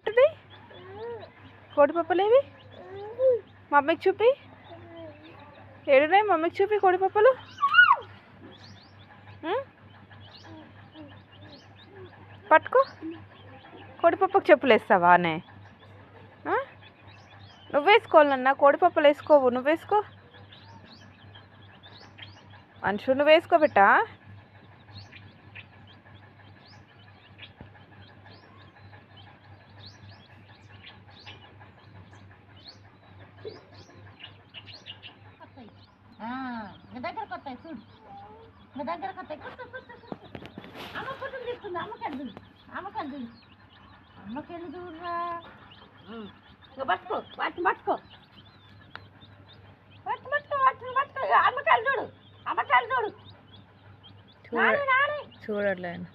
ఎట్టున్నాయి కోడి పప్పలేవి? మమ్మీకి చూపి. ఏడున్నాయి మమ్మీకి చూపి కోడి పప్పలు. పట్టుకో. కోడి పప్పకు చెప్పులు వేస్తావా అనే? నువ్వేసుకోవాలన్నా కోడి పప్పలు వేసుకోవు. నువ్వేసుకో అంశు, నువ్వు వేసుకోబెట్టా. దగ్గరకు వస్తాయి చూడు, దగ్గరకు వస్తాయి. అమ్మ పుట్టుకు తీస్తుంది. అమ్మకెళ్ళి చూడు, అమ్మకెళ్ళి చూడు, అమ్మకెళ్ళి చూడరా. పట్టుకో, వాటిని పట్టుకో, వాటిని పట్టుకో, వాటిని పట్టుకో. అమ్మకెళ్ళి చూడు, అమ్మకెళ్ళి చూడు. చూడట్లేదు.